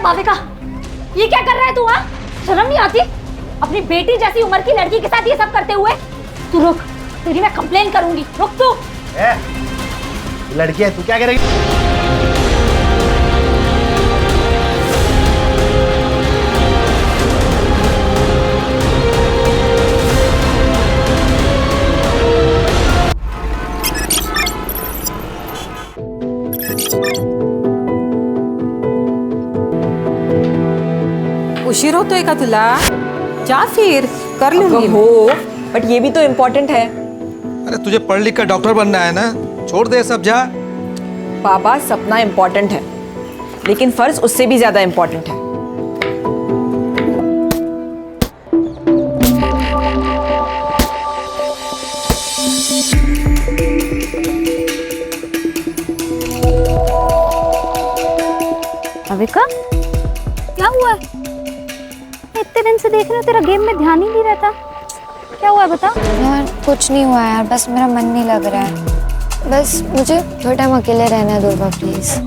भाविका, ये क्या कर रहा है तू? हाँ, शर्म नहीं आती? अपनी बेटी जैसी उम्र की लड़की के साथ ये सब करते हुए। तू रुक, तेरी मैं कंप्लेन करूंगी। रुक तू। लड़की है, तू क्या करेगी? उशीर होतोय का तुला? जा फिर, कर लूंगी। हो, बट ये भी तो इम्पोर्टेंट है। अरे तुझे पढ़ लिख कर डॉक्टर बनना है ना, छोड़ दे सब, जा। बाबा, सपना इम्पोर्टेंट है, लेकिन फर्ज उससे भी ज्यादा इम्पोर्टेंट है। भाविका, क्या हुआ है? इतने दिन से देख रहे हो, तेरा गेम में ध्यान ही नहीं रहता। क्या हुआ है बता? यार कुछ नहीं हुआ यार, बस मेरा मन नहीं लग रहा है। बस मुझे थोड़ा टाइम अकेले रहना है दुर्गा, प्लीज।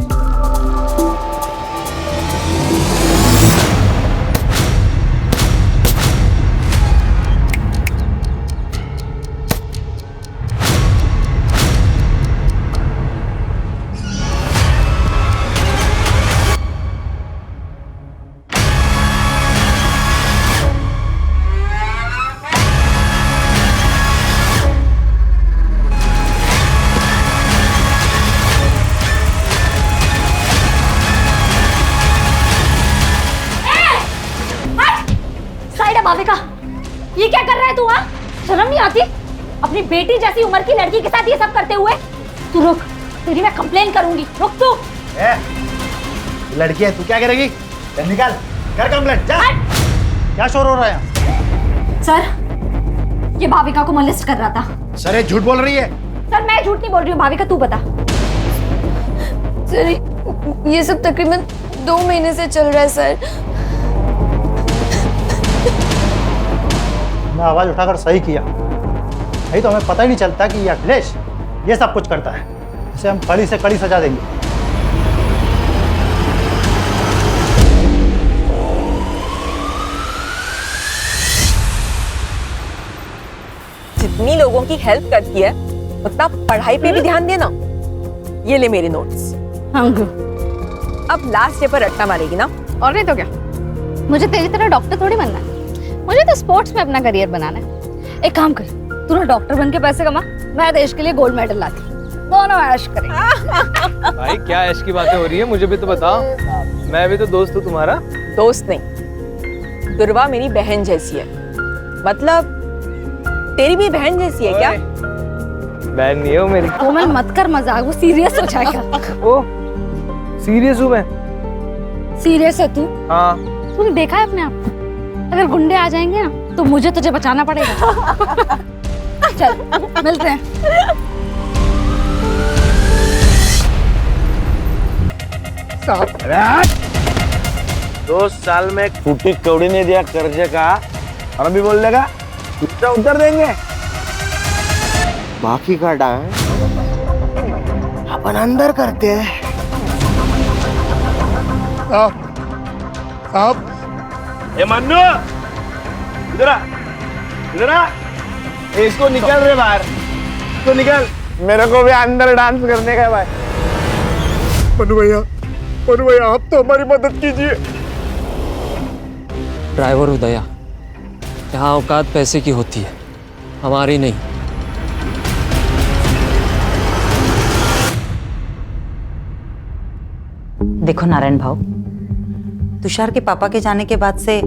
भाविका, ये क्या कर रहा है तू? हाँ, शर्म नहीं आती? अपनी बेटी जैसी उम्र की लड़की के साथ ये सब करते हुए। तू रुक, तेरी मैं कंप्लेन करूंगी। रुक तू। लड़की है, तू क्या करेगी? निकाल, कर कंप्लेंट, जा। क्या शोर हो रहा है? सर, ये भाविका को मोलेस्ट कर रहा था। सर, ये झूठ बोल रही है। सर, मैं झूठ नहीं बोल रही हूँ। भाविका, तू बता। सर, ये सब तकरीबन 2 महीने से चल रहा है सर। मैं आवाज उठाकर सही किया, नहीं तो हमें पता ही नहीं चलता कि ये अखिलेश ये सब कुछ करता है। इसे हम कड़ी से कड़ी सजा देंगे। जितनी लोगों की हेल्प करती है, उतना पढ़ाई पे भी ध्यान देना। ये ले मेरे नोट्स। अब लास्ट डे पर रट्टा मारेगी ना? और नहीं तो क्या, मुझे तेरी तरह डॉक्टर थोड़ी बनना है। मुझे तो स्पोर्ट्स में अपना करियर बनाना है। एक काम कर, तू ना डॉक्टर बन के पैसे कमा, मैं देश के लिए गोल्ड मेडल लाती। दोनों ऐश करेंगे। भाई, क्या ऐश की बातें हो रही है? मुझे भी तो बताओ, मैं भी तो दोस्त हूँ तुम्हारा। दोस्त नहीं, दुर्वा मेरी बहन जैसी है। मतलब तेरी भी बहन जैसी है क्या? बहन नहीं है वो मेरी। कोमल, मत कर मजाक, वो सीरियस हो जाएगा। ओ, सीरियस हूँ मैं। सीरियस है तू? हाँ। तूने देखा है अपने आप? अगर गुंडे आ जाएंगे ना, तो मुझे तुझे बचाना पड़ेगा। चल, मिलते हैं। 2 साल में फूटी कौड़ी ने दिया कर्जे का, और अभी बोल देगा कितना उतर देंगे। बाकी का डांस अपन अंदर करते हैं। साहब, ए मन्नू, इधर आ, इधर आ। इसको निकल रे बाहर, इसको निकल। मेरे को भी अंदर डांस करने का है भाई। मनु भैया, आप तो हमारी मदद कीजिए। ड्राइवर उदया, यहाँ औकात पैसे की होती है, हमारी नहीं। देखो नारायण भाऊ, तुषार के पापा के जाने के बाद से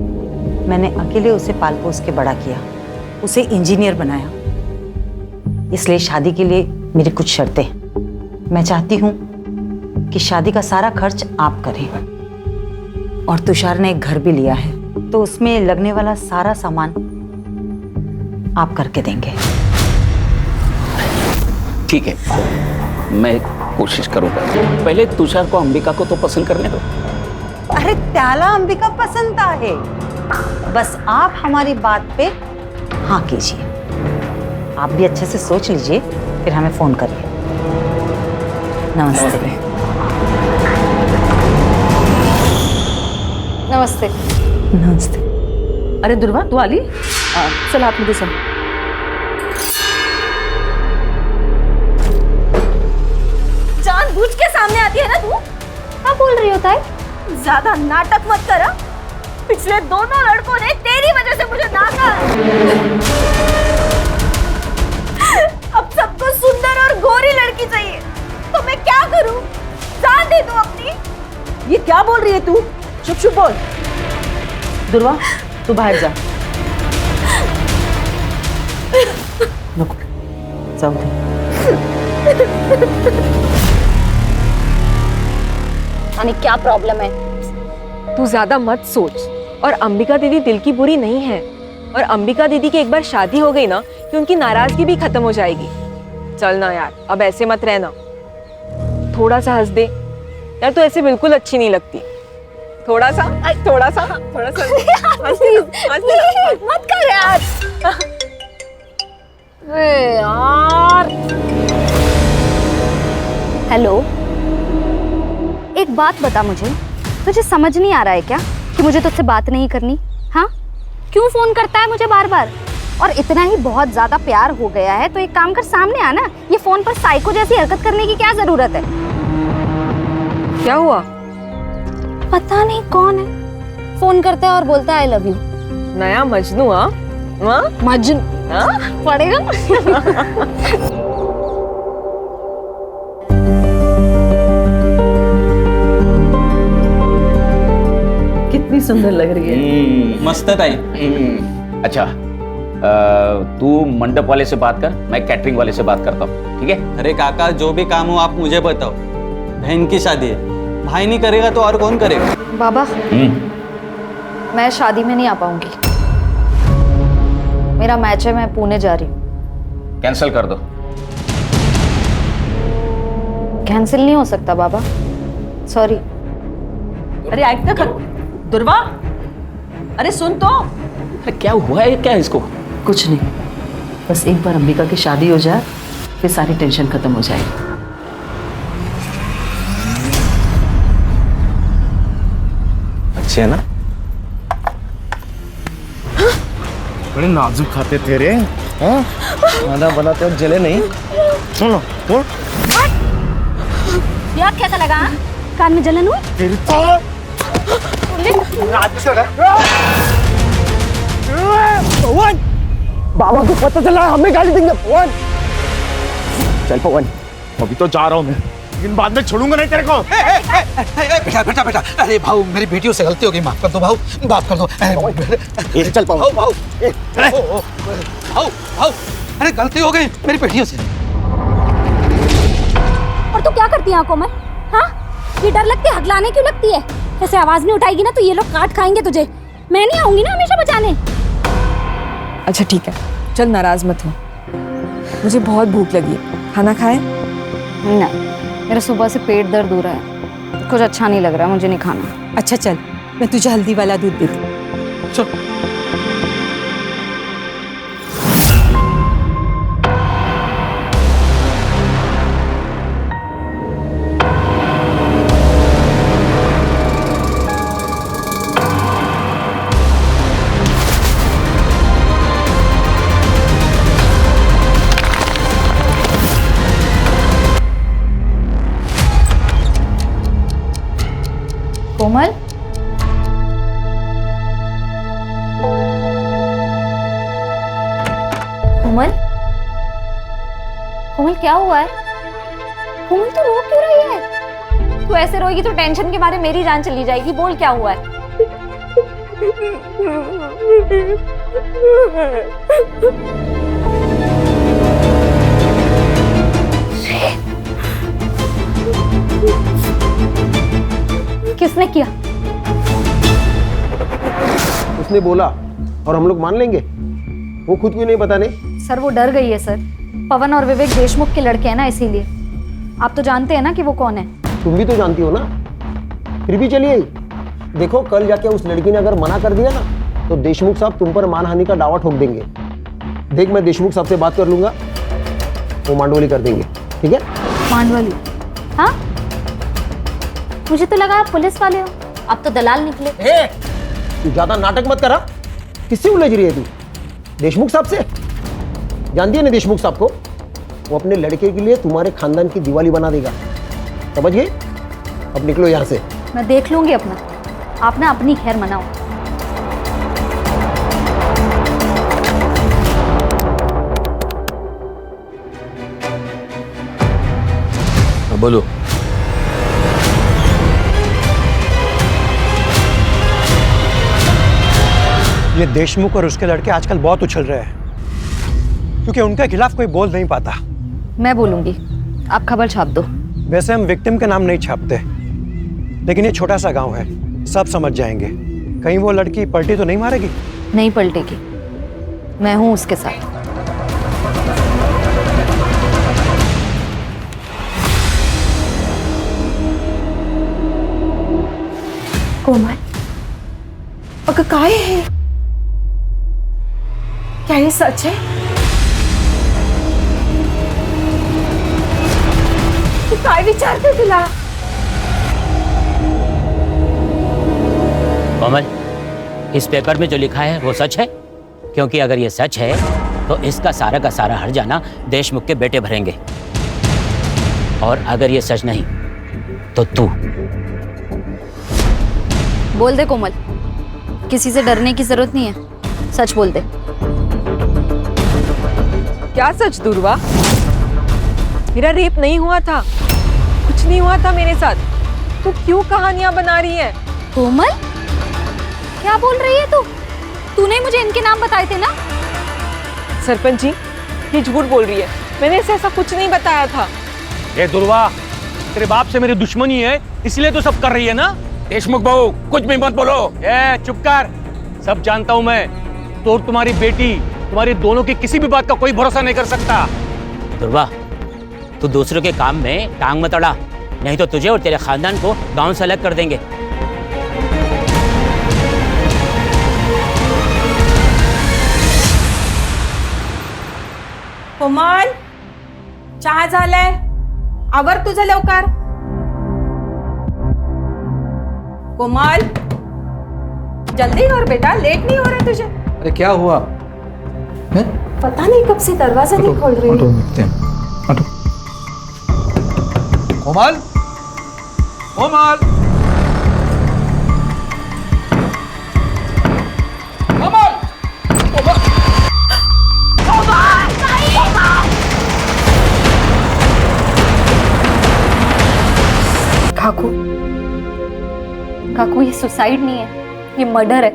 मैंने अकेले उसे पाल पोस के बड़ा किया, उसे इंजीनियर बनाया। इसलिए शादी के लिए मेरी कुछ शर्तें हैं। मैं चाहती हूँ कि शादी का सारा खर्च आप करें, और तुषार ने एक घर भी लिया है, तो उसमें लगने वाला सारा सामान आप करके देंगे। ठीक है, मैं कोशिश करूंगा। पहले तुषार को अंबिका को तो पसंद करने दो। अरे त्याला अंबिका पसंद है, बस आप हमारी बात पे हाँ कीजिए। आप भी अच्छे से सोच लीजिए, फिर हमें फोन करिए। नमस्ते। नमस्ते। नमस्ते। अरे दुर्वा तू आली चल आतमध्ये चल। जानबूझ के सामने आती है ना तू? क्या बोल रही होता है? ज्यादा नाटक मत कर। पिछले दोनों लड़कों ने तेरी वजह से मुझे नाका। अब सबको सुंदर और गोरी लड़की चाहिए, तो मैं क्या करूं? जान दे तू अपनी। ये क्या बोल रही है तू? चुप चुप बोल। दुर्वा तू बाहर जा। नको जाऊ दे। यानी क्या प्रॉब्लम है? तू ज्यादा मत सोच। और अंबिका दीदी दिल की बुरी नहीं है। और अंबिका दीदी की एक बार शादी हो गई ना कि उनकी नाराजगी भी खत्म हो जाएगी। चल ना यार, अब ऐसे मत रहना। थोड़ा सा हंस दे यार, तू ऐसे बिल्कुल अच्छी नहीं लगती। थोड़ा सा थोड़ा सा थोड़ा सा हंस दे। मत कर यार। अरे यार। हेलो, एक बात बता मुझे, तुझे समझ नहीं आ रहा है क्या कि मुझे तुझसे बात नहीं करनी? हाँ, क्यों फोन करता है मुझे बार बार? और इतना ही बहुत ज्यादा प्यार हो गया है तो एक काम कर, सामने आना। ये फोन पर साइको जैसी हरकत करने की क्या जरूरत है? क्या हुआ? पता नहीं कौन है, फोन करता है और बोलता है आई लव यू। नया मजनू? मजनू पड़ेगा। कितनी सुंदर लग रही है। मस्त है ताई। अच्छा तू मंडप वाले से बात कर, मैं कैटरिंग वाले से बात करता हूँ, ठीक है? अरे काका, जो भी काम हो आप मुझे बताओ। बहन की शादी है, भाई नहीं करेगा तो और कौन करेगा? बाबा, मैं शादी में नहीं आ पाऊंगी। मेरा मैच है, मैं पुणे जा रही हूँ। कैंसिल कर दो। कैंसिल नहीं हो सकता बाबा, सॉरी। अरे ऐक ना कर दुर्वा। अरे सुन तो। अरे क्या हुआ है, क्या है इसको? कुछ नहीं, बस एक बार अंबिका की शादी हो जाए फिर सारी टेंशन खत्म हो जाएगी। अच्छे है ना? बड़े नाजुक खाते तेरे। हाँ, खाना बनाते हो जले नहीं। सुनो तो यार कैसा लगा? कान में जलन हुई? तेरी तो पवन, बाबा को पता चला हमें गाली देंगे। पवन चल पवन, अभी तो जा रहा हूँ मैं, लेकिन बाद में छोड़ूंगा नहीं तेरे को। बेटा बेटा बेटा, अरे भाऊ मेरी बेटियों से गलती हो गई, माफ कर दो भाऊ, माफ कर दो। चल पवन। भाऊ भाऊ, अरे गलती हो गई मेरी बेटियों से। और तू क्या करती है आंखों में? हाँ, ये डर लगती है, हगलाने क्यों लगती है? ऐसे आवाज नहीं उठाएगी ना तो ये लोग काट खाएंगे तुझे। मैं नहीं आऊंगी ना हमेशा बचाने। अच्छा ठीक है, चल नाराज मत हो। मुझे बहुत भूख लगी है, खाना खाए? नहीं, मेरा सुबह से पेट दर्द हो रहा है, कुछ अच्छा नहीं लग रहा, मुझे नहीं खाना। अच्छा चल, मैं तुझे हल्दी वाला दूध देती। चल। कोमल, कोमल, कोमल क्या हुआ है? कोमल तू रो क्यों रही है? तू ऐसे रोएगी तो टेंशन के मारे मेरी जान चली जाएगी। बोल क्या हुआ है? किसने किया? उसने बोला और हम लोग मान लेंगे? वो खुद क्यों नहीं बताने? सर वो डर गई है सर। पवन और विवेक देशमुख के लड़के हैं ना, इसीलिए। आप तो जानते हैं ना कि वो कौन है। तुम भी तो जानती हो ना, फिर भी चलिए। देखो कल जाके उस लड़की ने अगर मना कर दिया ना तो देशमुख साहब तुम पर मानहानि का दावा ठोक देंगे। देख मैं देशमुख साहब से बात कर लूंगा, वो मांडवली कर देंगे, ठीक है? मांडवली? हाँ, मुझे तो लगा आप पुलिस वाले हो, आप तो दलाल निकले। तू ज्यादा नाटक मत करा। किससे उलझ रही है तू? देशमुख साहब से? जानती है ना देशमुख साहब को? वो अपने लड़के के लिए तुम्हारे खानदान की दिवाली बना देगा, समझ गई? अब निकलो यहाँ से। मैं देख लूंगी अपना, आप ना अपनी खैर मनाओ। बोलो। ये देशमुख और उसके लड़के आजकल बहुत उछल रहे हैं क्योंकि उनके खिलाफ कोई बोल नहीं पाता। मैं बोलूंगी, आप खबर छाप दो। वैसे हम विक्टिम के नाम नहीं छापते, लेकिन ये छोटा सा गांव है, सब समझ जाएंगे। कहीं वो लड़की पलटी तो नहीं मारेगी? नहीं पलटेगी, मैं हूं उसके साथ। कोमल, अगं काय है? क्या ये सच है? तू काय विचारते तुला? कोमल, इस पेपर में जो लिखा है वो सच है? क्योंकि अगर ये सच है तो इसका सारा का सारा हर्जाना देशमुख के बेटे भरेंगे, और अगर ये सच नहीं तो तू। बोल दे कोमल, किसी से डरने की जरूरत नहीं है, सच बोल दे। क्या सच दुर्वा? मेरा रेप नहीं हुआ था, कुछ नहीं हुआ था मेरे साथ। तू क्यों कहानियां बना रही है? कोमल, क्या बोल रही है तू? तूने मुझे इनके नाम बताए थे ना? सरपंच जी, ये झूठ बोल रही है, मैंने इसे ऐसा कुछ नहीं बताया था। ये दुर्वा, तेरे बाप से मेरी दुश्मनी है, इसलिए तो सब कर रही है ना? देशमुख बहू, कुछ भी मत बोलो। चुप कर, सब जानता हूं मैं। तो तुम्हारी बेटी, तुम्हारी दोनों की किसी भी बात का कोई भरोसा नहीं कर सकता। दुर्वा, तू दूसरों के काम में टांग मत अड़ा, नहीं तो तुझे और तेरे खानदान को गांव से अलग कर देंगे। कोमल, चहा झालाय, आवर तुझं लवकर। कोमल, जल्दी कर बेटा, लेट नहीं हो रहा तुझे? अरे क्या हुआ? पता नहीं कब से दरवाजा नहीं खोल रही है। कोमल, कोमल, कोमल, काकू, काकू, ये सुसाइड नहीं है, ये मर्डर है।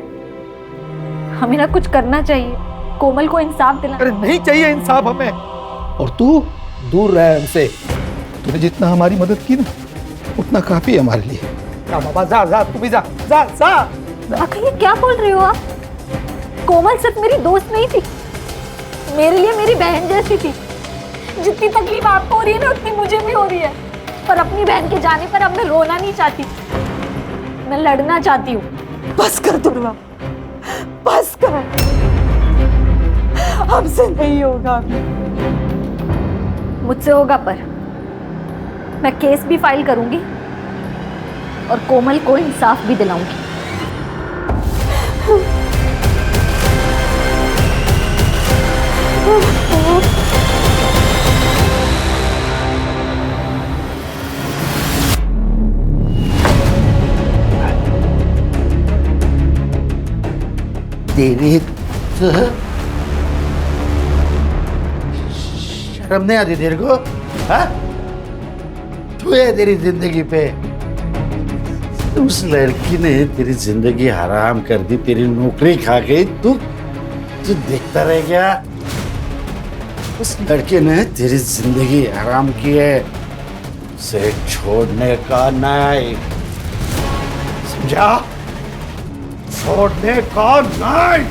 हमें ना कुछ करना चाहिए, कोमल को इंसाफ दिला। अरे नहीं चाहिए इंसाफ हमें, और तू दूर रह हमसे। तूने जितना हमारी मदद की ना, उतना काफी है हमारे लिए। जा बाबा, जा जा, तू भी जा, जा जा। आखिर ये क्या बोल रहे हो आप? कोमल सिर्फ मेरी दोस्त नहीं थी, मेरे लिए मेरी बहन जैसी थी। जितनी तकलीफ आपको हो रही है ना, उतनी मुझे भी हो रही है। पर अपनी बहन के जाने पर अब मैं रोना नहीं चाहती, मैं लड़ना चाहती हूँ। बस कर दुर्वा, बस कर, हमसे नहीं होगा। मुझसे होगा, पर मैं केस भी फाइल करूंगी और कोमल को इंसाफ भी दिलाऊंगी। तेरी शर्म नहीं आती तेरे को? हाँ? तू है तेरी जिंदगी पे। उस लड़की ने तेरी जिंदगी हराम कर दी, तेरी नौकरी खा गई। तू देखता रह गया। उस लड़के ने तेरी जिंदगी हराम की है, उसे छोड़ने का नहीं, समझा? छोड़ने का नहीं।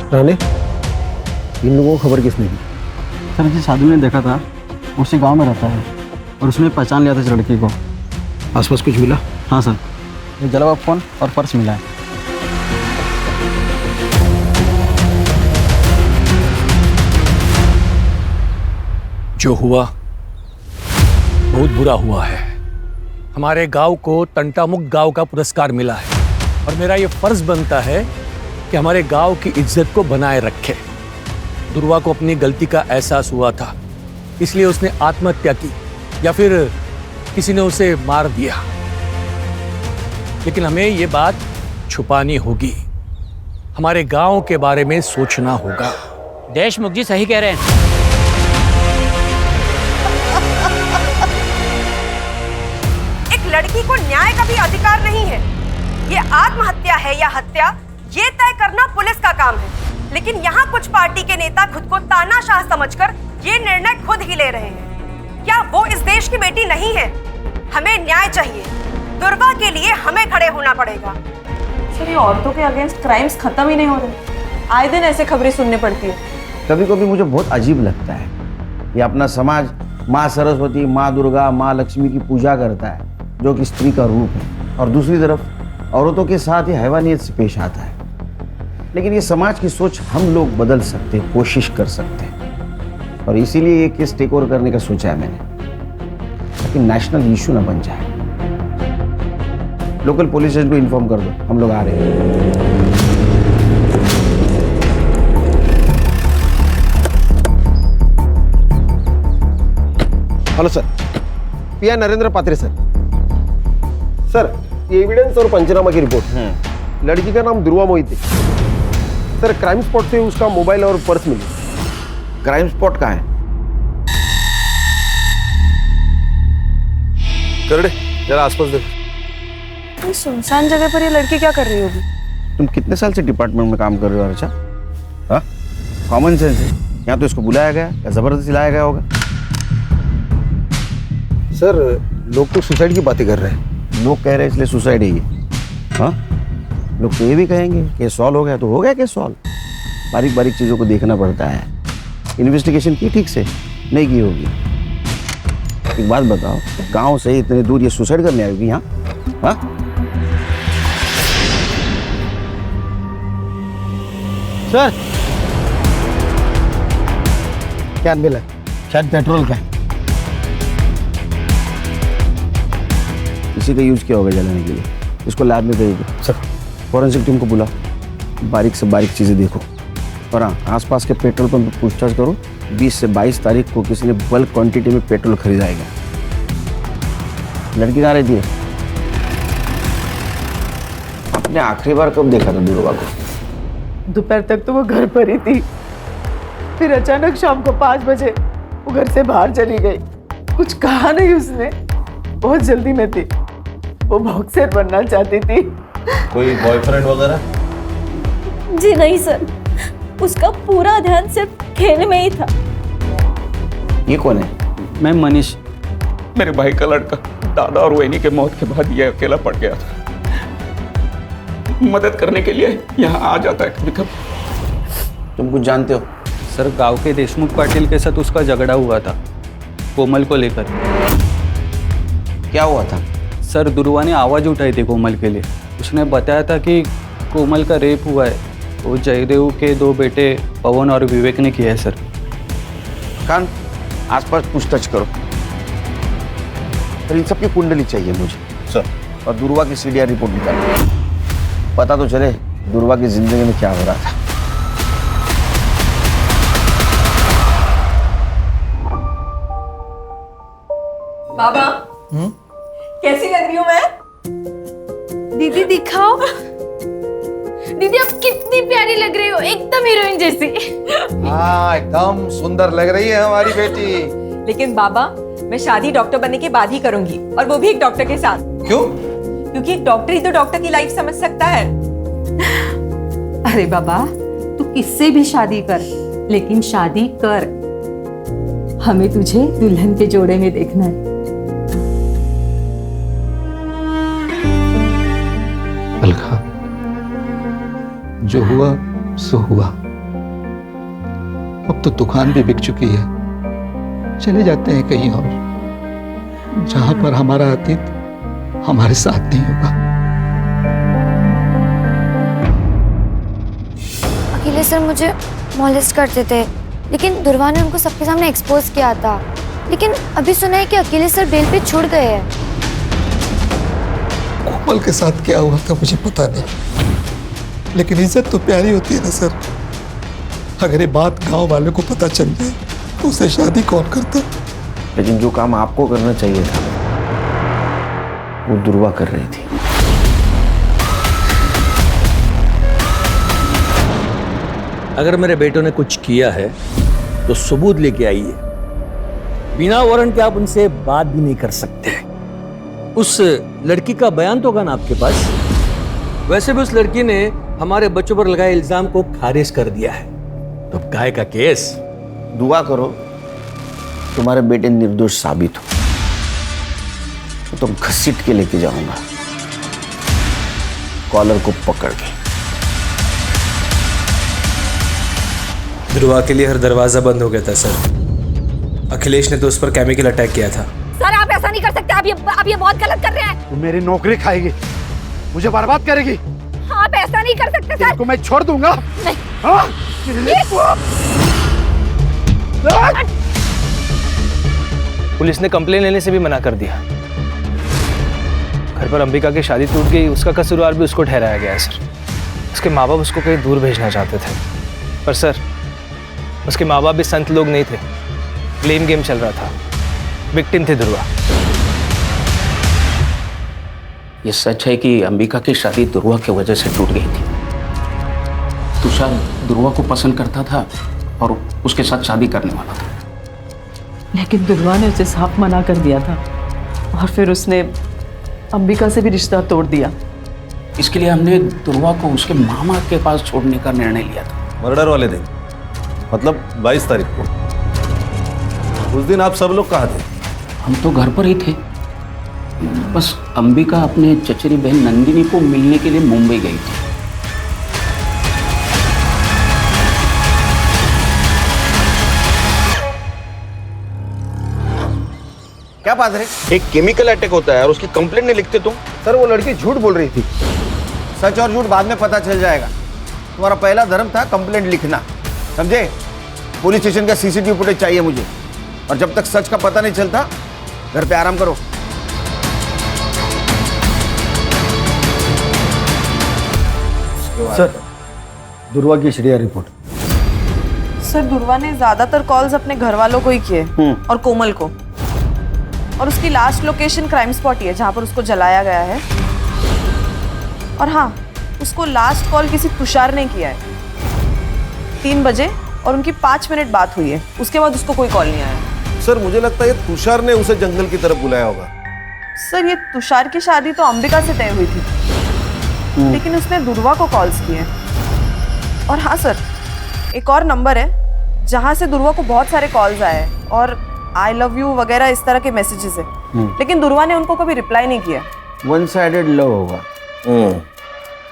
राणे, इन लोगों को खबर किसने दी? सर जी साधु ने देखा था, उसी गांव में रहता है और उसने पहचान लिया था इस लड़की को। आसपास कुछ मिला? हाँ सर, ये जला हुआ फोन और पर्स मिला है। जो हुआ बहुत बुरा हुआ है। हमारे गांव को तंटामुक्त गांव का पुरस्कार मिला है और मेरा ये फर्ज बनता है कि हमारे गांव की इज्जत को बनाए रखे। दुर्वा को अपनी गलती का एहसास हुआ था, इसलिए उसने आत्महत्या की या फिर किसी ने उसे मार दिया। लेकिन हमें ये बात छुपानी होगी, हमारे गांव के बारे में सोचना होगा। देशमुख जी सही कह रहे हैं। एक लड़की को न्याय का भी अधिकार नहीं है। ये आत्महत्या है या हत्या, ये तय करना पुलिस का काम है। लेकिन यहाँ कुछ पार्टी के नेता खुद को तानाशाह समझकर ये निर्णय खुद ही ले रहे हैं। क्या वो इस देश की बेटी नहीं है? हमें न्याय चाहिए। दुर्वा के लिए हमें खड़े होना पड़ेगा। सर, ये औरतों के अगेंस्ट क्राइम्स खत्म ही नहीं हो रहे। आए दिन ऐसे खबरें सुनने पड़ती है। कभी कभी मुझे बहुत अजीब लगता है, ये अपना समाज माँ सरस्वती, माँ दुर्गा, माँ लक्ष्मी की पूजा करता है, जो कि स्त्री का रूप है, और दूसरी तरफ औरतों के साथ ये हैवानियत से पेश आता है। लेकिन ये समाज की सोच हम लोग बदल सकते हैं, कोशिश कर सकते हैं, और इसीलिए ये केस टेक ओवर करने का सोचा है मैंने, ताकि नेशनल इशू ना बन जाए। लोकल पुलिस स्टेशन को इन्फॉर्म कर दो, हम लोग आ रहे हैं। हेलो सर, पीआई नरेंद्र पात्रे सर। सर, ये एविडेंस और पंचनामा की रिपोर्ट। लड़की का नाम दुर्वा मोहित है सर। क्राइम स्पॉट से उसका मोबाइल और पर्स मिली। क्राइम स्पॉट कहाँ है? करड़े, जरा आसपास देखो। सुनसान जगह पर ये लड़की क्या कर रही होगी? तुम कितने साल से डिपार्टमेंट में काम कर रहे हो अर्चा? हाँ, कॉमन सेंस है। यहाँ तो इसको बुलाया गया या जबरदस्ती लाया गया होगा। सर, लोग तो सुसाइड की बातें कर रहे हैं। लोग कह रहे हैं इसलिए सुसाइड है ये? हाँ, लोग तो ये भी कहेंगे केस सॉल्व हो गया तो हो गया केस सॉल्व। बारीक बारीक चीज़ों को देखना पड़ता है। इन्वेस्टिगेशन की ठीक से नहीं की होगी। एक बात बताओ, गांव से इतने दूर ये सुसाइड करने आई होगी यहाँ? हाँ, सर क्या मिला? शायद पेट्रोल का। इसी का यूज किया होगा जलाने के लिए। इसको लैब में भेज दो सर। फॉरेंसिक टीम को बुला, बारीक से बारीक चीज़ें देखो। और हाँ, आसपास के पेट्रोल पंप पर पूछताछ करो। 20 से 22 तारीख को किसी ने बल्क क्वांटिटी में पेट्रोल खरीदाएगा। लड़की कहाँ रहती है? आपने आखिरी बार कब देखा था दुर्गा को? दोपहर तक तो वो घर पर ही थी, फिर अचानक शाम को 5 बजे वो घर से बाहर चली गई। कुछ कहा नहीं उसने, बहुत जल्दी में थी। वो बॉक्सर बनना चाहती थी। कोई बॉयफ्रेंड वगैरह? जी नहीं सर, उसका पूरा ध्यान सिर्फ खेल में ही था। ये कौन है? मैं मनीष, मेरे भाई का लड़का। दादा और वहिनी के मौत के बाद ये अकेला पड़ गया था। मदद करने के लिए यहाँ आ जाता है कभी कभी। तुम कुछ जानते हो? सर, गांव के देशमुख पाटिल के साथ उसका झगड़ा हुआ था, कोमल को लेकर। क्या हुआ था? सर, दुर्वा ने आवाज़ उठाई थी कोमल के लिए। उसने बताया था कि कोमल का रेप हुआ है। वो जयदेव के 2 बेटे पवन और विवेक ने किया है सर। कान आसपास पूछताछ करो। इन सब की कुंडली चाहिए मुझे सर, और दुर्वा की सीडीआर रिपोर्ट निकालो। पता तो चले दुर्वा की जिंदगी में क्या हो रहा था। बाबा, कैसी लग रही हूँ मैं? दीदी दिखाओ। दीदी आप कितनी प्यारी लग रही हो, एकदम हीरोइन जैसी। हाँ, एकदम सुंदर लग रही है हमारी बेटी। लेकिन बाबा, मैं शादी डॉक्टर बनने के बाद ही करूंगी, और वो भी एक डॉक्टर के साथ। क्यों? क्योंकि एक डॉक्टर ही तो डॉक्टर की लाइफ समझ सकता है। अरे बाबा, तू किससे भी शादी कर, लेकिन शादी कर। हमें तुझे दुल्हन के जोड़े में देखना है। अलका, जो हुआ सो हुआ। अब तो दुकान भी बिक चुकी है, चले जाते हैं कहीं और, जहां पर हमारा अतीत हमारे साथ नहीं होगा। अकेले सर मुझे मॉलेस्ट करते थे, लेकिन दुर्वा ने उनको सबके सामने एक्सपोज किया था। लेकिन अभी सुना है कि अकेले सर बेल पे छूट गए हैं। कोमल के साथ क्या हुआ था मुझे पता नहीं, लेकिन इज्जत तो प्यारी होती है ना सर। अगर ये बात गांव वालों को पता चल जाए तो उसे शादी कौन करता। लेकिन जो काम आपको करना चाहिए था वो दुर्वा कर रही थी। अगर मेरे बेटों ने कुछ किया है तो सबूत लेके आइए। बिना वारंट के आप उनसे बात भी नहीं कर सकते। उस लड़की का बयान तो होगा ना आपके पास। वैसे भी उस लड़की ने हमारे बच्चों पर लगाए इल्जाम को खारिज कर दिया है, तो काय का केस। दुआ करो तुम्हारे बेटे निर्दोष साबित हो, तो तुम घसीट के लेके जाऊंगा कॉलर को पकड़ के। ध्रुवा के लिए हर दरवाजा बंद हो गया था सर। अखिलेश ने तो उस पर केमिकल अटैक किया था। सर आप ऐसा नहीं कर सकते, आप ये बहुत गलत कर रहे हैं। तुम मेरी नौकरी खाएगी, मुझे बर्बाद करेगी। आप ऐसा नहीं कर सकते सर। को मैं छोड़ दूंगा। नहीं। हाँ? पुलिस ने कंप्लेन लेने से भी मना कर दिया। घर पर अंबिका की शादी टूट गई, उसका कसूरवार भी उसको ठहराया गया है सर। उसके माँ बाप उसको कहीं दूर भेजना चाहते थे, पर सर उसके माँ बाप भी संत लोग नहीं थे। ब्लेम गेम चल रहा था, विक्टिम थी ध्रुवा। ये सच है कि अंबिका की शादी ध्रुवा की वजह से टूट गई थी। तुषार ध्रुवा को पसंद करता था और उसके साथ शादी करने वाला था, लेकिन दुर्वा ने उसे साफ मना कर दिया था और फिर उसने अंबिका से भी रिश्ता तोड़ दिया। इसके लिए हमने ध्रुवा को उसके मामा के पास छोड़ने का निर्णय लिया था। मर्डर वाले दिन, मतलब 22 तारीख को। उस दिन आप सब लोग कहाँ थे? हम तो घर पर ही थे। बस अंबिका अपने चचेरी बहन नंदिनी को मिलने के लिए मुंबई गई थी। क्या बात है? एक केमिकल अटैक होता है और उसकी कंप्लेंट नहीं लिखते तुम? सर वो लड़की झूठ बोल रही थी। सच और झूठ बाद में पता चल जाएगा। तुम्हारा पहला धर्म था कंप्लेंट लिखना, समझे? पुलिस स्टेशन का सीसीटीवी फुटेज चाहिए मुझे, और जब तक सच का पता नहीं चलता घर पे आराम करो। सर दुर्वा की एचडीआर रिपोर्ट। सर दुर्वा ने ज्यादातर कॉल्स अपने घर वालों को ही किए और कोमल को, और उसकी लास्ट लोकेशन क्राइम स्पॉट ही है जहां पर उसको जलाया गया है। और हाँ, उसको लास्ट कॉल किसी तुषार ने किया है 3 बजे, और उनकी 5 मिनट बात हुई है। उसके बाद उसको कोई कॉल नहीं आया। सर मुझे लगता है तुषार ने उसे जंगल की तरफ बुलाया होगा। सर ये तुषार की शादी तो अंबिका से तय हुई थी, लेकिन उसने दुर्वा को कॉल्स किए। और हाँ सर, एक और नंबर है जहां से दुर्वा को बहुत सारे कॉल्स आए हैं और आई लव यू वगैरह इस तरह के मैसेजेस है, लेकिन दुर्वा ने उनको कभी रिप्लाई नहीं किया। वन साइडेड लव होगा।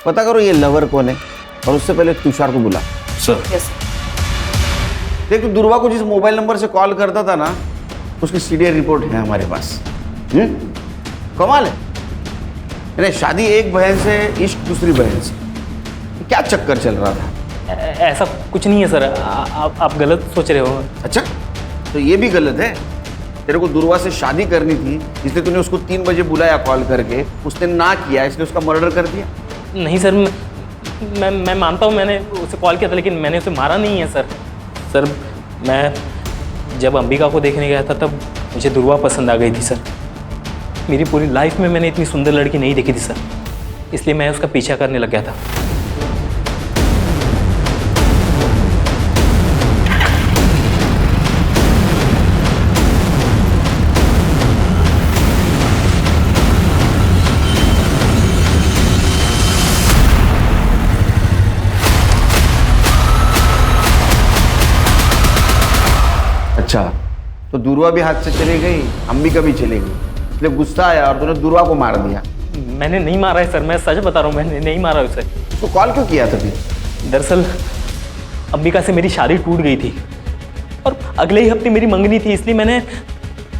पता करो ये लवर कौन है, और उससे पहले तुषार को बुला। Sir yes. देख दुर्वा को जिस मोबाइल नंबर से कॉल करता था ना, उसकी सीडीआर रिपोर्ट है हमारे पास। कमाल है। अरे शादी एक बहन से, इश्क दूसरी बहन से, क्या चक्कर चल रहा था? ऐसा कुछ नहीं है सर, आप गलत सोच रहे हो। अच्छा तो ये भी गलत है। तेरे को दुर्वा से शादी करनी थी, इसलिए तूने उसको 3 बजे बुलाया कॉल करके, उसने ना किया इसलिए उसका मर्डर कर दिया। नहीं सर, मैं मानता हूँ मैंने उसे कॉल किया था, लेकिन मैंने उसे मारा नहीं है सर। सर मैं जब अंबिका को देखने गया था तब मुझे दुर्वा पसंद आ गई थी सर। मेरी पूरी लाइफ में मैंने इतनी सुंदर लड़की नहीं देखी थी सर, इसलिए मैं उसका पीछा करने लग गया था। अच्छा तो दुर्वा भी हाथ से चली गई, अंबिका भी चली गई, इसलिए गुस्सा आया और तूने दुर्वा को मार दिया। मैंने नहीं मारा है सर, मैं सच बता रहा हूँ, मैंने नहीं मारा उसे। तो कॉल क्यों किया था फिर? दरअसल अंबिका से मेरी शादी टूट गई थी और अगले ही हफ्ते मेरी मंगनी थी, इसलिए मैंने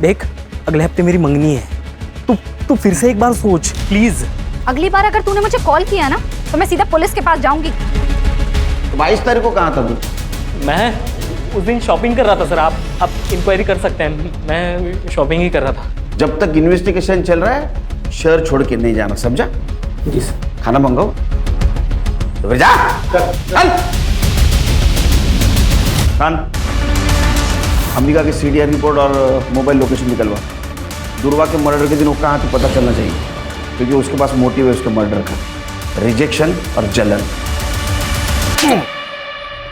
देख अगले हफ्ते मेरी मंगनी है, तू फिर से एक बार सोच प्लीज। अगली बार अगर तूने मुझे कॉल किया ना तो मैं सीधा पुलिस के पास जाऊंगी। तो 22 तारीख को कहाँ था तू? मैं उस दिन शॉपिंग कर रहा था सर, आप इंक्वायरी कर सकते हैं, मैं शॉपिंग ही कर रहा था। जब तक इन्वेस्टिगेशन चल रहा है शहर छोड़ के नहीं जाना, समझा? जी सर। खाना मंगाओ तो फिर जा। चल अंबिका की सीडीआर रिपोर्ट और मोबाइल लोकेशन निकलवा। दुर्वा के मर्डर के दिन वो कहाँ थे पता चलना चाहिए, क्योंकि उसके पास मोटिव है उसके मर्डर का, रिजेक्शन और जलन।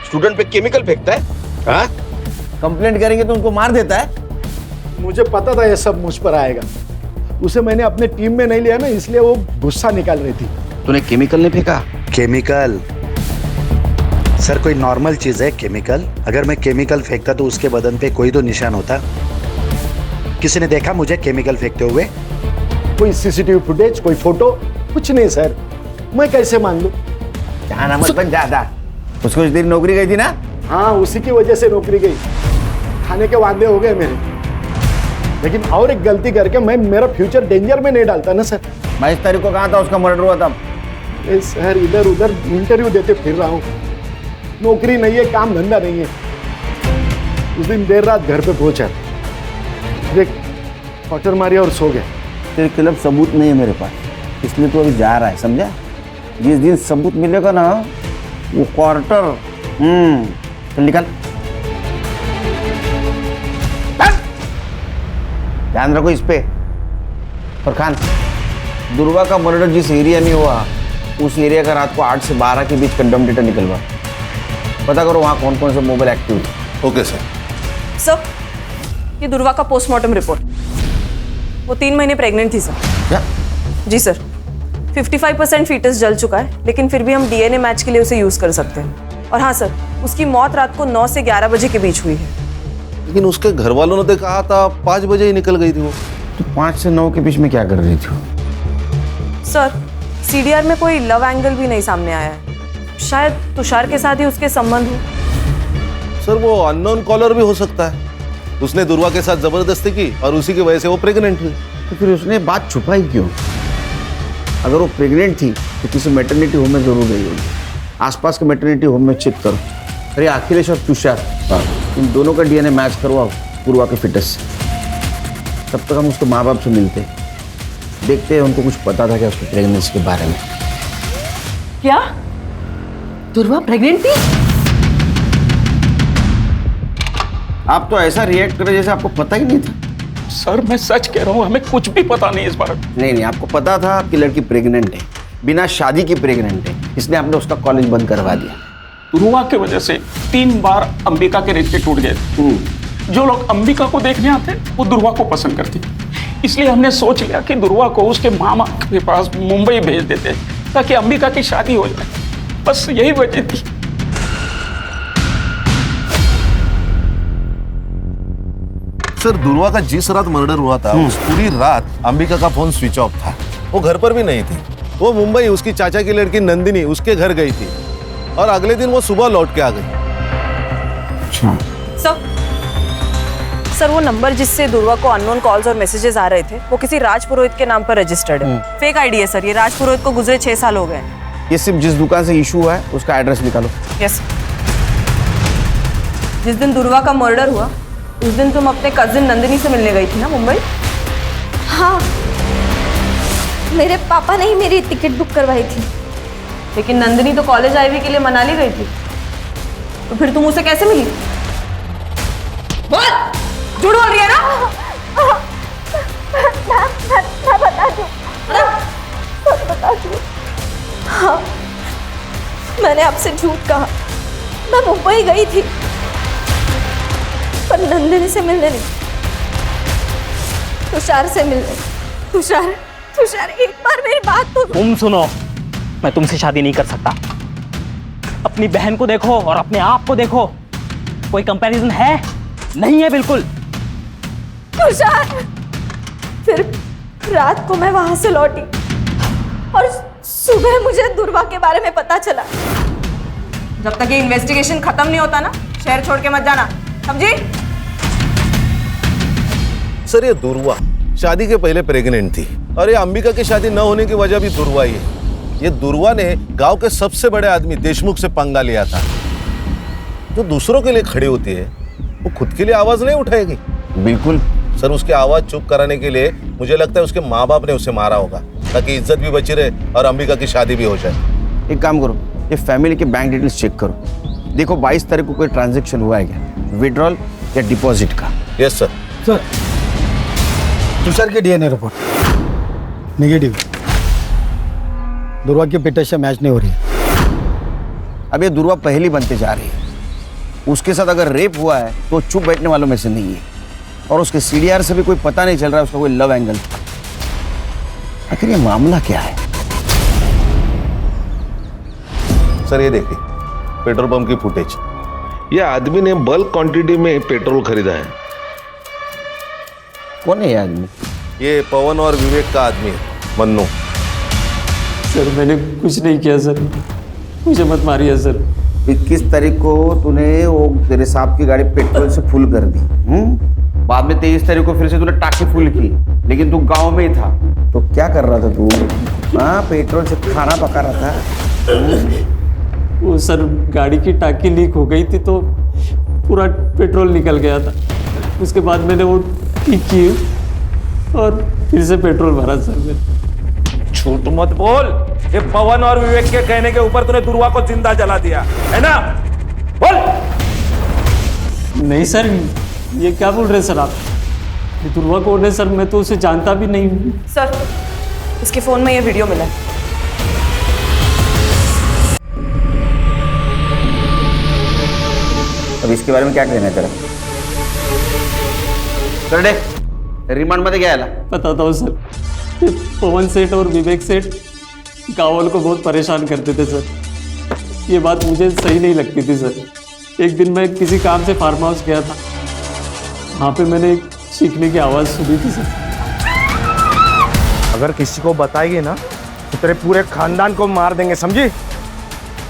स्टूडेंट पे केमिकल फेंकता है, हाँ? कंप्लेंट करेंगे तो उनको मार देता है। मुझे पता था ये सब मुझ पर आएगा, उसे मैंने अपने टीम में नहीं लिया ना, इसलिए वो गुस्सा निकाल रही थी। तूने केमिकल नहीं फेंका? केमिकल सर कोई नॉर्मल चीज है केमिकल? अगर मैं केमिकल फेंकता तो उसके बदन पे कोई तो निशान होता। किसी ने देखा मुझे केमिकल फेंकते हुए? कोई सीसीटीवी फुटेज, कोई फोटो, कुछ नहीं सर, मैं कैसे मान लूं? जहां मत बन ज्यादा। उसको कुछ देर नौकरी गई थी ना? हाँ, उसी की वजह से नौकरी गई, खाने के वादे हो गए मेरे। लेकिन और एक गलती करके मैं मेरा फ्यूचर डेंजर में नहीं डालता ना सर। 22 तारीख को कहाँ था उसका मर्डर हुआ था? सर इधर उधर इंटरव्यू देते फिर रहा हूँ, नौकरी नहीं है, काम धंधा नहीं है। उस दिन देर रात घर पे पहुंचा, देख क्वार्टर मारी और सो गया। तेरे खिलाफ सबूत नहीं है मेरे पास, इसलिए तू अभी जा रहा है, समझा? जिस दिन सबूत मिलेगा ना वो क्वार्टर चल निकल। ध्यान रखो इस पे। और खान, दुर्वा का मर्डर जिस एरिया में हुआ उस एरिया का रात को 8 से 12 के बीच कंडम डेटा निकलवा। पता करो वहाँ कौन कौन से मोबाइल एक्टिव है। Okay sir. सर ये दुर्वा का पोस्टमार्टम रिपोर्ट, वो 3 महीने प्रेग्नेंट थी सर। क्या? जी सर, 55% फीटस जल चुका है, लेकिन फिर भी हम डीएनए मैच के लिए उसे यूज कर सकते हैं। और हाँ सर, उसकी मौत रात को 9 से 11 बजे के बीच हुई है। लेकिन उसके घर वालों ने तो कहा था 5 बजे ही निकल गई थी वो। तो 5 से 9 के बीच में क्या कर रही थी? सर सीडीआर में कोई लव एंगल भी नहीं सामने आया है, शायद तुषार के साथ ही उसके संबंध हो। सर वो अननोन कॉलर भी हो सकता है, उसने दुर्वा के साथ जबरदस्ती की और उसी की वजह से वो प्रेग्नेंट हुई। तो फिर उसने बात छुपाई क्यों? अगर वो प्रेग्नेंट थी तो किसी मैटरनिटी होम में जरूर गई होगी। आसपास के मैटरनिटी होम में चेक करो। अरे अखिलेश और तुषार, इन दोनों का डीएनए मैच करवाओ पूर्वा के फिटनेस से। तब तक हम उसके माँ बाप से मिलते, देखते हैं उनको कुछ पता था क्या उसकी प्रेगनेंसी के बारे में। क्या दुर्वा प्रेग्नेंट थी? आप तो ऐसा रिएक्ट कर रहे जैसे आपको पता ही नहीं था। सर मैं सच कह रहा हूँ, हमें कुछ भी पता नहीं इस बारे में। नहीं, आपको पता था कि लड़की प्रेग्नेंट है, बिना शादी की प्रेग्नेंट है, इसलिए आपने उसका कॉलेज बंद करवा दिया। दुर्वा की वजह से 3 बार अंबिका के रिश्ते टूट गए। जो लोग अंबिका को देखने आते वो दुर्वा को पसंद करते, इसलिए हमने सोच लिया कि दुर्वा को उसके मामा के पास मुंबई भेज देते ताकि अंबिका की शादी हो जाए। बस यही वजह थी। सर दुर्वा का जिस रात मर्डर हुआ था उस पूरी रात अंबिका का फोन स्विच ऑफ था, वो घर पर भी नहीं थी। वो मुंबई उसकी चाचा की लड़की नंदिनी उसके घर गई थी और अगले दिन वो सुबह लौट के आ गई। सर वो नंबर जिससे दुर्वा को अननोन कॉल्स और मैसेजेस आ रहे थे वो किसी राज पुरोहित के नाम पर रजिस्टर्ड है। फेक आईडी है सर, ये राज पुरोहित को गुजरे 6 साल हो गए। ये सिर्फ जिस दुकान से इशू हुआ है उसका एड्रेस निकालो। यस। जिस दिन दुर्वा का मर्डर हुआ उस दिन तुम अपने कजिन नंदिनी से मिलने गई थी ना मुंबई? हाँ, मेरे पापा ने ही मेरी टिकट बुक करवाई थी। लेकिन नंदिनी तो कॉलेज आईवी के लिए मनाली गई थी, तो फिर तुम उसे कैसे मिली? बोल, झूठ बोल रही है ना? मैं बता दूं, सब बता दूं। हाँ, मैंने आपसे झूठ कहा। मैं मुंबई गई थी पर नंदिनी से मिलने नहीं, तुषार से मिलने। तुषार एक बार मेरी बात तो तुम सुनो, मैं तुमसे शादी नहीं कर सकता। अपनी बहन को देखो और अपने आप को देखो, कोई कंपैरिजन है? नहीं है बिल्कुल। तुषार, फिर रात को मैं वहां से लौटी और सुबह मुझे दुर्वा के बारे में पता चला। जब तक ये इन्वेस्टिगेशन खत्म नहीं होता ना, शहर छोड़ के मत जाना, समझी? सर ये दुर्वा शादी के पहले प्रेग्नेंट थी और ये अंबिका की शादी न होने की वजह भी दुर्वा ही है। ये दुर्वा ने गांव के सबसे बड़े आदमी देशमुख से पंगा लिया था। जो दूसरों के लिए खड़ी होती है वो खुद के लिए आवाज नहीं उठाएगी। बिल्कुल सर, उसकी आवाज चुप कराने के लिए मुझे लगता है उसके माँ बाप ने उसे मारा होगा ताकि इज्जत भी बची रहे और अंबिका की शादी भी हो जाए। एक काम करो, ये फैमिली के बैंक डिटेल्स चेक करो, देखो 22 तारीख को कोई ट्रांजैक्शन हुआ है क्या, विड्रॉल या डिपॉजिट का। Yes sir. सर, तुषार की डीएनए रिपोर्ट नेगेटिव, दुर्वा की पिटा से मैच नहीं हो रही है। अब ये दुर्वा पहली बनते जा रही है। उसके साथ अगर रेप हुआ है तो चुप बैठने वालों में से नहीं है, और उसके सीडीआर से भी कोई पता नहीं चल रहा है उसका कोई लव एंगल था। आखिर ये मामला क्या है? सर ये देखिए पेट्रोल पंप की फुटेज। ये आदमी ने बल्क क्वांटिटी में पेट्रोल खरीदा है। कौन है ये आदमी? ये पवन और विवेक का आदमी है, मन्नू। सर मैंने कुछ नहीं किया सर, मुझे मत मारिए सर। 21 तारीख को तूने वो तेरे साहब की गाड़ी पेट्रोल से फुल कर दी, बाद में 23 तारीख को फिर से तूने टाकी फुल की, लेकिन तू गांव में ही था। तो क्या कर रहा था तू? हाँ, पेट्रोल से खाना पका रहा था। वो सर गाड़ी की टाकी लीक हो गई थी तो पूरा पेट्रोल निकल गया था। उसके बाद मैंने वो ठीक की और फिर से पेट्रोल भरा सर मैंने। झूठ मत बोल, ये पवन और विवेक के कहने के ऊपर तूने दुर्वा को जिंदा जला दिया है ना? बोल। नहीं सर, ये क्या बोल रहे हैं सर आप? ये दुर्वा कौन है सर? मैं तो उसे जानता भी नहीं हूँ। सर, इसके फोन में ये वीडियो मिला है। अब इसके बारे में क्या कहना है तेरा? कर दे, रिमांड मध्ये घ्यायला। बताता हूँ सर, ये पवन सेठ और विवेक सेठ गाँव वालों को बहुत परेशान करते थे सर। ये बात मुझे सही नहीं लगती थी सर। एक दिन मैं किसी काम से फार्म हाउस गया था, वहाँ पे मैंने एक चीखने की आवाज़ सुनी थी सर। अगर किसी को बताएगी ना तो तेरे पूरे खानदान को मार देंगे, समझी?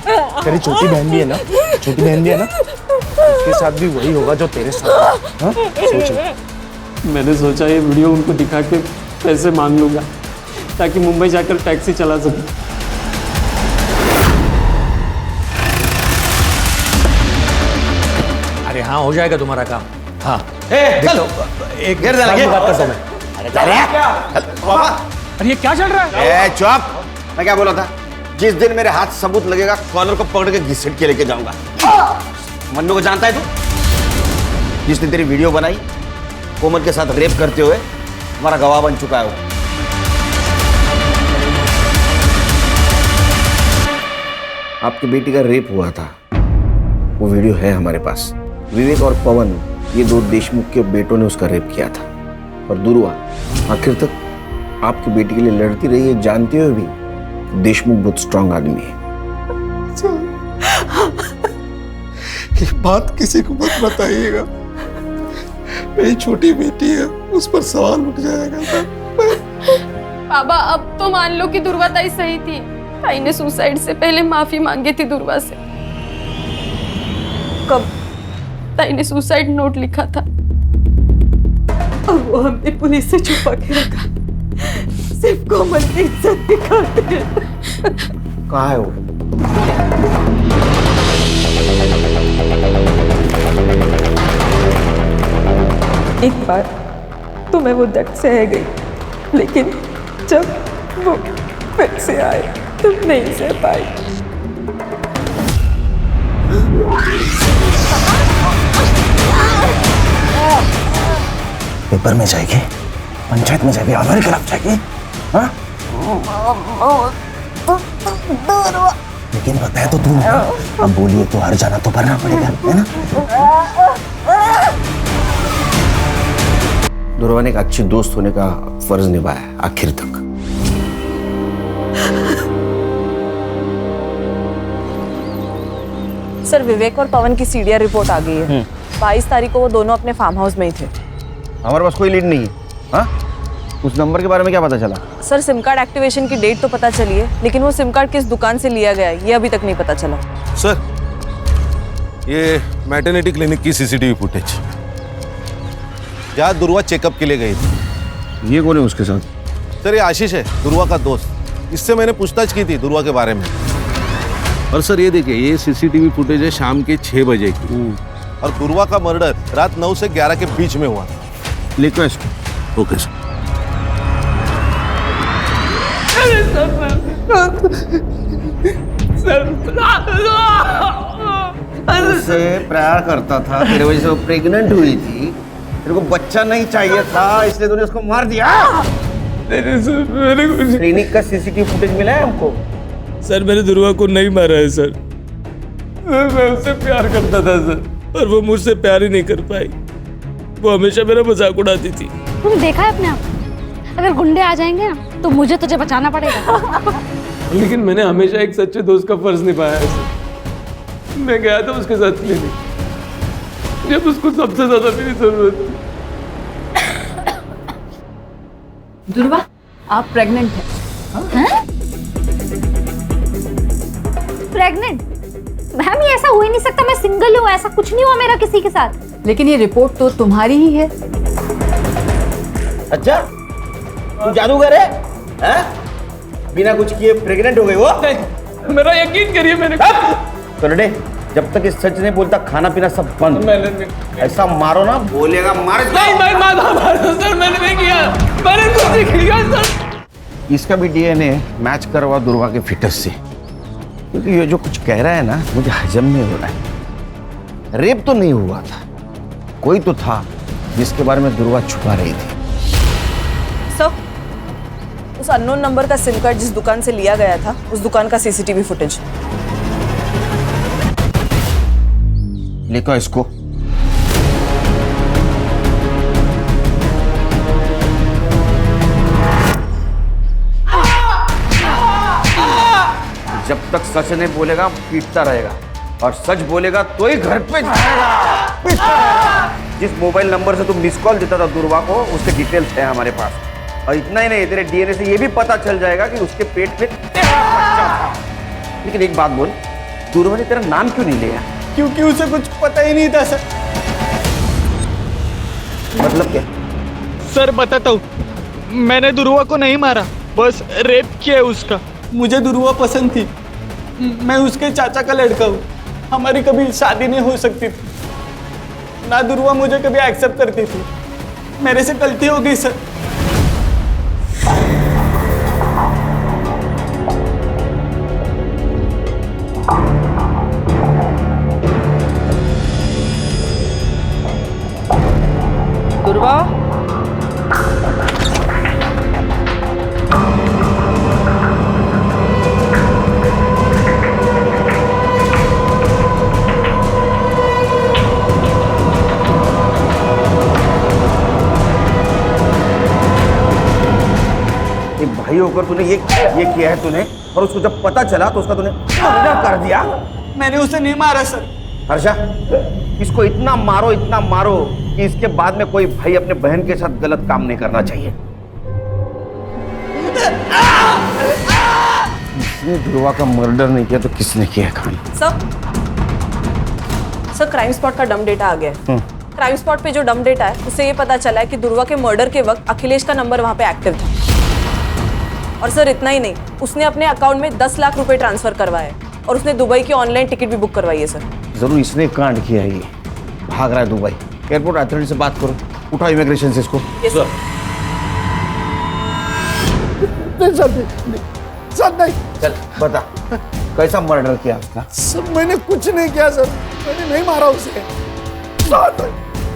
तेरी छोटी बहन भी है ना, छोटी बहन भी है ना, उसके साथ भी वही होगा जो तेरे साथ। हाँ? सोचो। मैंने सोचा ये वीडियो उनको दिखा के पैसे मांग लूँगा ताकि मुंबई जाकर टैक्सी चला सकूं। अरे हाँ, हो जाएगा तुम्हारा काम। हाँ एक बात करता हूँ मैं। अरे ये क्या चल रहा है? चुप! मैं क्या बोला था? जिस दिन मेरे हाथ सबूत लगेगा कॉलर को पकड़ के घसीट के लेके जाऊंगा। मन्नू को जानता है तू? जिसने तेरी वीडियो बनाई कोमल के साथ रेप करते हुए, हमारा गवाह बन चुका है वो। आपकी बेटी का रेप हुआ था, वो वीडियो है हमारे पास। विवेक और पवन, ये दो देशमुख के बेटों ने उसका रेप किया था। और दुर्वा आखिर तक आपकी बेटी के लिए लड़ती रही है, जानते हुए भी देशमुख बहुत स्ट्रांग आदमी है। ये बात किसी को मत बताइएगा, मेरी छोटी बेटी है, उस पर सवाल उठ जाएगा। बाबा, अब तो मान लो कि दुर्वा ताई सही थी। ताई ने सुसाइड से पहले माफी मांगी थी दुर्वा से। कब? ताई ने सुसाइड नोट लिखा था, अब वो हमने पुलिस से छुपा के रखा, सिर्फ कोमल की इज्जत दिखाते। कहाँ है वो? एक बार तो मैं वो दर्द सह गई, लेकिन जब वो फिर से आए तो नहीं सह पाई। पेपर में जाएगी, पंचायत में जाएगी, हमारे खिलाफ जाएगी। हाँ? लेकिन बताया तो तू, अब बोलिए तो हर जाना तो भरना पड़ेगा, है ना? दुर्वा ने एक अच्छी दोस्त होने का फर्ज निभाया आखिर तक। सर, विवेक और पवन की सीडीआर रिपोर्ट आ गई है। 22 तारीख को वो दोनों अपने फार्म हाउस में ही थे। हमारे पास कोई लीड नहीं है। हाँ, उस नंबर के बारे में क्या पता चला? सर सिम कार्ड एक्टिवेशन की डेट तो पता चली है, लेकिन वो सिम कार्ड किस दुकान से लिया गया है ये अभी तक नहीं पता चला। सर, ये मैटरनिटी क्लिनिक की सीसीटीवी फुटेज, जहाँ दुर्वा चेकअप के लिए गई थी। ये कौन है उसके साथ? सर, ये आशीष है, दुर्वा का दोस्त। इससे मैंने पूछताछ की थी दुर्वा के बारे में। और सर ये देखिए, ये सीसीटीवी फुटेज है शाम के 6 बजे की, और दुर्वा का मर्डर रात 9 से 11 के बीच में हुआ। लिखो इसको। Okay sir. उससे प्यार करता था, तेरे वजह से वो प्रेग्नेंट हुई थी, तेरे को बच्चा नहीं चाहिए था, इसलिए तूने उसको मार दिया। क्लिनिक का सीसीटीवी फुटेज मिला है हमको। सर मैंने दुर्वा को नहीं मारा है सर, मैं उससे प्यार करता था सर, और वो मुझसे प्यार ही नहीं कर पाई। वो हमेशा मेरा मजाक उड़ाती थी। तुमने देखा है अपने आप, अगर गुंडे आ जाएंगे ना तो मुझे तुझे बचाना पड़ेगा। लेकिन मैंने हमेशा एक सच्चे दोस्त का फर्ज निभाया है सर। मैं गया था उसके साथ क्लिनिक जब उसको सबसे ज्यादा मेरी जरूरत थी। दुर्वा, आप प्रेग्नेंट हैं? प्रेग्नेंट? मैम ये ऐसा हो ही नहीं सकता, मैं सिंगल हूँ, ऐसा कुछ नहीं हुआ मेरा किसी के साथ। लेकिन ये रिपोर्ट तो तुम्हारी ही है। अच्छा, तू जादूगर है? हैं? बिना कुछ किए प्रेग्नेंट हो गई वो? मेरा यकीन करिए, मैंने करडे, जब तक इस सच नहीं बोलता खाना पीना सब बंद। ऐसा मारो ना, बोलेगा मार। नहीं सर, मैंने नहीं किया, मैंने कुछ नहीं किया सर। इसका भी डीएनए मैच करवा दुर्वा के फिटस से, क्योंकि ये जो कुछ कह रहा है ना मुझे हजम नहीं हो रहा है। रेप तो नहीं हुआ था, कोई तो था जिसके बारे में दुर्वा छुपा रही थी। सर, उस अननोन नंबर का सिम कार्ड जिस दुकान से लिया गया था, उस दुकान का सीसीटीवी फुटेज। लिखो इसको। जब तक सच नहीं बोलेगा पीटता रहेगा, और सच बोलेगा तो ही घर पे जाएगा। जिस मोबाइल नंबर से तुम मिस कॉल देता था दुर्वा को, उसके डिटेल्स है हमारे पास। और इतना ही नहीं, तेरे डीएनए से ये भी पता चल जाएगा कि उसके पेट में तेरा बच्चा था। लेकिन एक बात बोल, दुर्वा ने तेरा नाम क्यों नहीं लिया? क्योंकि उसे कुछ पता ही नहीं था सर। मतलब क्या? सर बताता हूँ, मैंने दुर्वा को नहीं मारा, बस रेप किया है उसका। मुझे दुर्वा पसंद थी, मैं उसके चाचा का लड़का हूँ, हमारी कभी शादी नहीं हो सकती थी ना, दुर्वा मुझे कभी एक्सेप्ट करती थी। मेरे से गलती हो गई सर। दुर्वा, एक भाई होकर तूने ये किया है तूने, और उसको जब पता चला तो उसका तूने मर्डर कर दिया। मैंने उसे नहीं मारा सर। हर्षा, इसको इतना मारो कि इसके बाद में कोई भाई अपने बहन के साथ गलत काम नहीं करना चाहिए। इसने दुर्वा का मर्डर नहीं किया तो किसने किया? खान सर क्राइम स्पॉट का डम डेटा आ गया है। क्राइम स्पॉट पे जो डम डेटा है उससे ये पता चला है कि दुर्वा के मर्डर के वक्त अखिलेश का नंबर वहां पे एक्टिव था। और सर इतना ही नहीं, उसने अपने अकाउंट में 10 लाख रुपए ट्रांसफर करवाए, और उसने दुबई की ऑनलाइन टिकट भी बुक करवाई है सर। जरूर इसने कांड किया है, ये भाग रहा है दुबई। एयरपोर्ट अथॉरिटी से बात करो, उठाओ इमिग्रेशन से इसको। सर नहीं। चल बता, कैसा मर्डर किया उसका? सर मैंने कुछ नहीं किया सर, मैंने नहीं मारा उसे।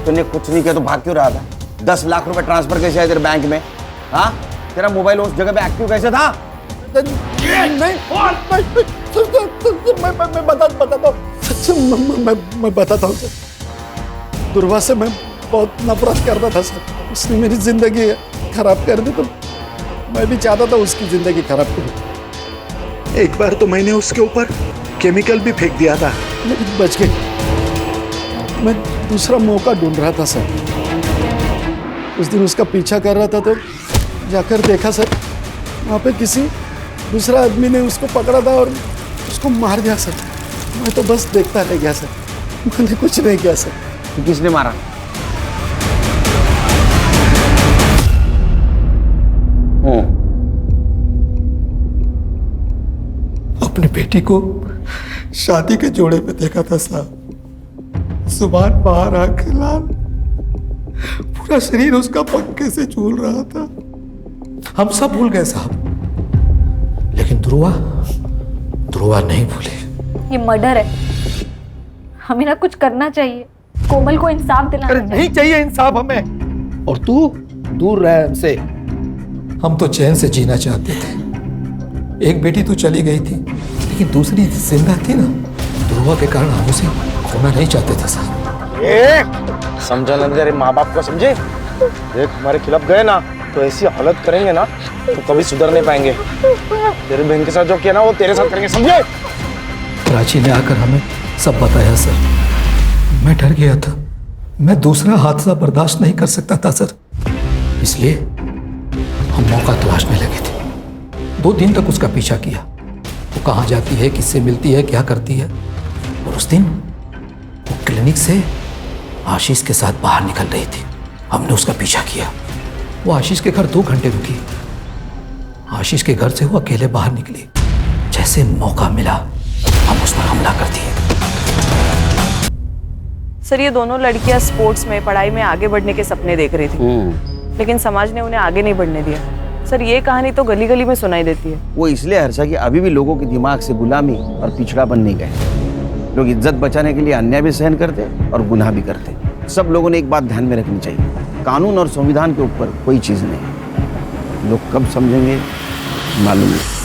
तूने कुछ नहीं किया तो भाग क्यों रहा था? 10 लाख रुपए ट्रांसफर कैसे आए तेरे बैंक में? हाँ, तेरा मोबाइल उस जगह पे एक्टिव कैसे था? मैं बताता हूँ सर। दुर्वा से मैं बहुत नफरत करता था सर, उसने मेरी जिंदगी खराब कर दी, तो मैं भी चाहता था उसकी जिंदगी खराब करूं। एक बार तो मैंने उसके ऊपर केमिकल भी फेंक दिया था, लेकिन बच गई। मैं दूसरा मौका ढूंढ रहा था सर। उस दिन उसका पीछा कर रहा था तो जाकर देखा सर, वहाँ पे किसी दूसरा आदमी ने उसको पकड़ा था और उसको मार दिया सर। मैं तो बस देखता रह गया सर, मैंने कुछ नहीं किया सर। तो किसने मारा? अपनी बेटी को शादी के जोड़े पे देखा था साहब, जुबान बाहर आंखें लाल, पूरा शरीर उसका पंखे से झूल रहा था। हम सब भूल गए साहब, लेकिन ध्रुवा नहीं भूले। ये मर्डर है, हमें ना कुछ करना चाहिए, कोमल को इंसाफ दिलाना चाहिए। नहीं चाहिए इंसाफ हमें, और तू दूर रह हमसे। हम तो चैन से जीना चाहते थे। एक बेटी तो चली गई थी, लेकिन दूसरी जिंदा थी ना, ध्रुवा के कारण हम उसे खोना नहीं चाहते थे साहब। समझा ना तेरे माँ बाप को, समझे? देख हमारे खिलाफ गए ना तो ऐसी हालत करेंगे ना तो कभी सुधर नहीं पाएंगे। तेरी बहन के साथ जो किया ना वो तेरे साथ करेंगे, समझे? प्राची ने आकर हमें सब बताया सर, मैं डर गया था। मैं दूसरा हादसा बर्दाश्त नहीं कर सकता था सर, इसलिए हम मौका तलाशने लगे थे। 2 दिन तक उसका पीछा किया, वो कहाँ जाती है, किससे मिलती है, क्या करती है। और उस दिन वो क्लिनिक से आशीष के साथ बाहर निकल रही थी, हमने उसका पीछा किया। वो आशीष के घर 2 घंटे रुकी, आशीष के घर से वो अकेले बाहर निकली। जैसे मौका मिला हम उस पर हमला कर दिए। सर ये दोनों लड़कियां स्पोर्ट्स में, पढ़ाई में आगे बढ़ने के सपने देख रही थी, लेकिन समाज ने उन्हें आगे नहीं बढ़ने दिया। सर ये कहानी तो गली गली में सुनाई देती है। वो इसलिए हर्षा कि अभी भी लोगों के दिमाग से गुलामी और पिछड़ापन नहीं गए। लोग इज्जत बचाने के लिए अन्याय भी सहन करते और गुनाह भी करते। सब लोगों ने एक बात ध्यान में रखनी चाहिए, कानून और संविधान के ऊपर कोई चीज़ नहीं। लोग कब समझेंगे मालूम नहीं।